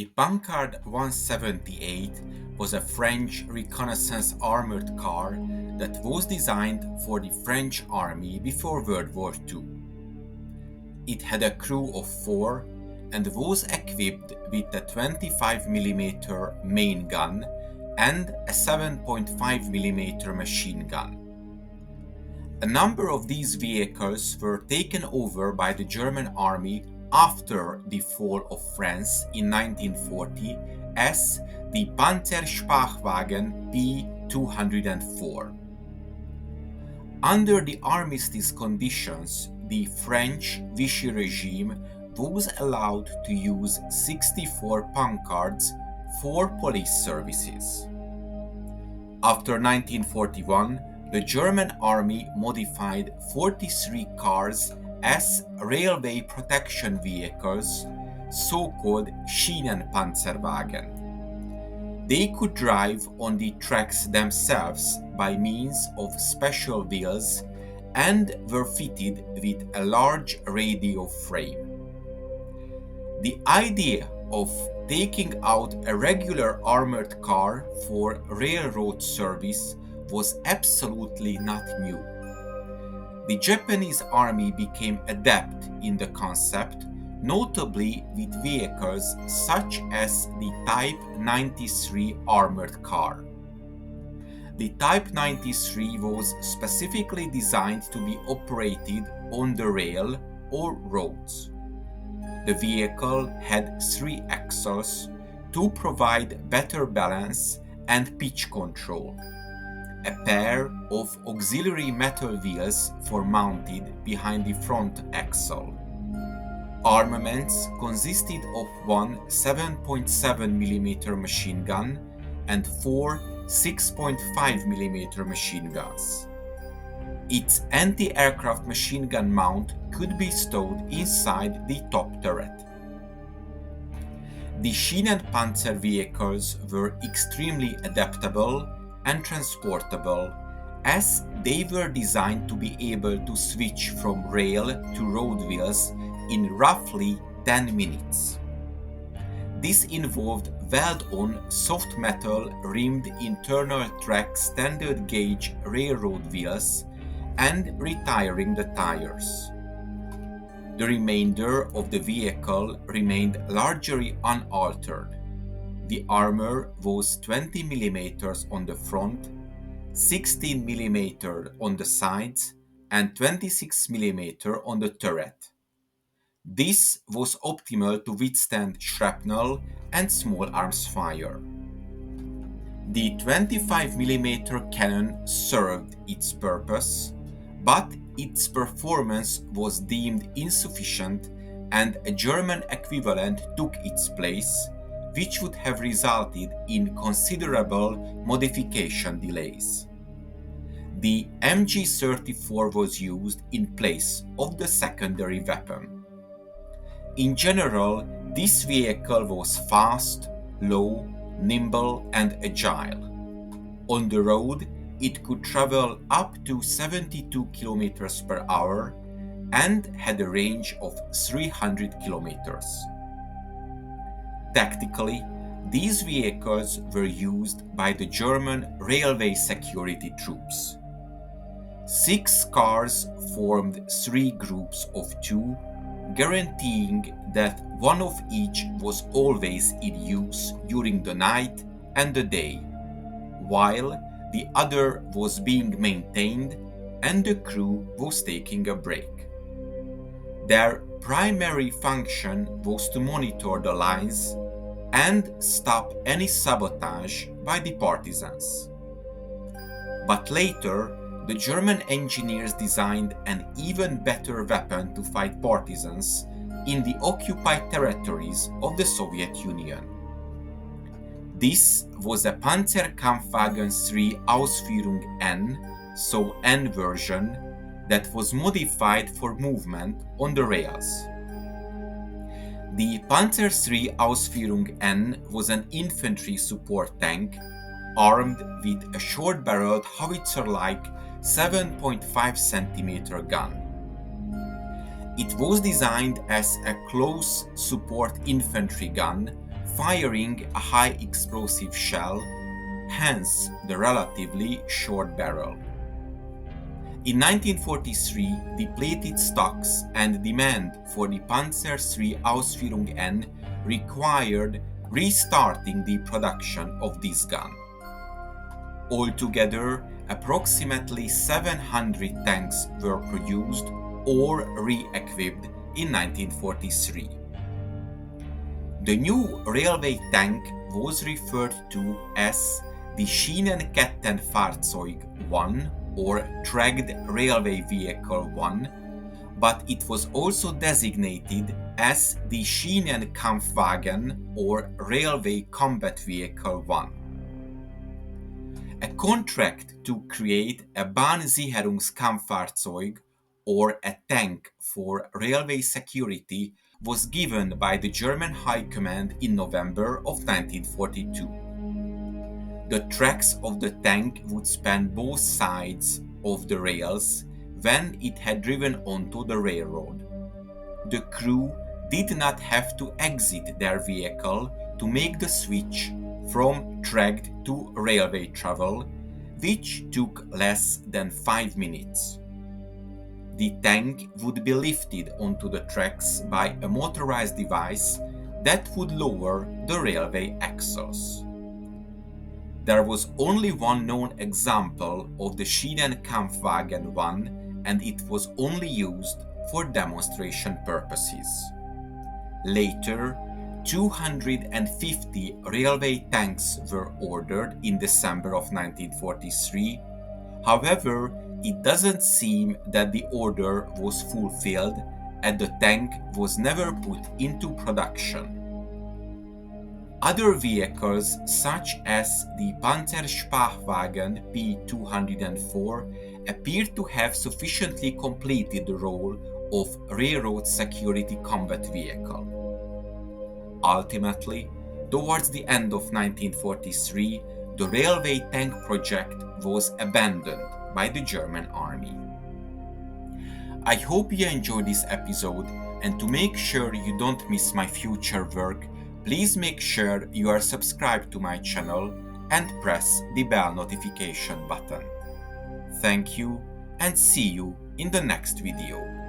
The Panhard 178 was a French reconnaissance armored car that was designed for the French army before World War II. It had a crew of 4 and was equipped with a 25mm main gun and a 7.5mm machine gun. A number of these vehicles were taken over by the German army after the fall of France in 1940 as the Panzer P-204. Under the armistice conditions, the French Vichy regime was allowed to use 64 Panhards for police services. After 1941, the German army modified 43 cars as railway protection vehicles, so-called Schienenpanzerwagen. They could drive on the tracks themselves by means of special wheels and were fitted with a large radio frame. The idea of taking out a regular armored car for railroad service was absolutely not new. The Japanese army became adept in the concept, notably with vehicles such as the Type 93 armored car. The Type 93 was specifically designed to be operated on the rail or roads. The vehicle had 3 axles to provide better balance and pitch control, a pair of auxiliary metal wheels for mounted behind the front axle. Armaments consisted of one 7.7mm machine gun and 4 6.5mm machine guns. Its anti-aircraft machine gun mount could be stowed inside the top turret. The Schienenpanzer vehicles were extremely adaptable and transportable, as they were designed to be able to switch from rail to road wheels in roughly 10 minutes. This involved weld-on soft metal rimmed internal track standard gauge railroad wheels and retiring the tires. The remainder of the vehicle remained largely unaltered. The armor was 20mm on the front, 16mm on the sides, and 26mm on the turret. This was optimal to withstand shrapnel and small arms fire. The 25mm cannon served its purpose, but its performance was deemed insufficient and a German equivalent took its place, which would have resulted in considerable modification delays. The MG-34 was used in place of the secondary weapon. In general, this vehicle was fast, low, nimble, and agile. On the road, it could travel up to 72 km per hour and had a range of 300 km. Tactically, these vehicles were used by the German railway security troops. 6 cars formed 3 groups of 2, guaranteeing that one of each was always in use during the night and the day, while the other was being maintained and the crew was taking a break. Their primary function was to monitor the lines and stop any sabotage by the partisans. But later, the German engineers designed an even better weapon to fight partisans in the occupied territories of the Soviet Union. This was a Panzerkampfwagen III Ausführung N, so N version, that was modified for movement on the rails. The Panzer III Ausführung N was an infantry support tank armed with a short-barreled howitzer-like 7.5 cm gun. It was designed as a close support infantry gun firing a high explosive shell, hence the relatively short barrel. In 1943, depleted stocks and demand for the Panzer III Ausführung N required restarting the production of this gun. Altogether, approximately 700 tanks were produced or re-equipped in 1943. The new railway tank was referred to as the Schienenkettenfahrzeug 1 or Tracked Railway Vehicle 1, but it was also designated as the Schienenkampfwagen or Railway Combat Vehicle 1. A contract to create a Bahnsicherungskampffahrzeug or a tank for railway security was given by the German High Command in November of 1942. The tracks of the tank would span both sides of the rails when it had driven onto the railroad. The crew did not have to exit their vehicle to make the switch from tracked to railway travel, which took less than 5 minutes. The tank would be lifted onto the tracks by a motorized device that would lower the railway axles. There was only one known example of the Schienenkampfwagen 1, and it was only used for demonstration purposes. Later, 250 railway tanks were ordered in December of 1943. However, it doesn't seem that the order was fulfilled, and the tank was never put into production. Other vehicles, such as the Panzerspachwagen P204, appear to have sufficiently completed the role of railroad security combat vehicle. Ultimately, towards the end of 1943, the railway tank project was abandoned by the German army. I hope you enjoyed this episode, and to make sure you don't miss my future work, please make sure you are subscribed to my channel and press the bell notification button. Thank you, and see you in the next video.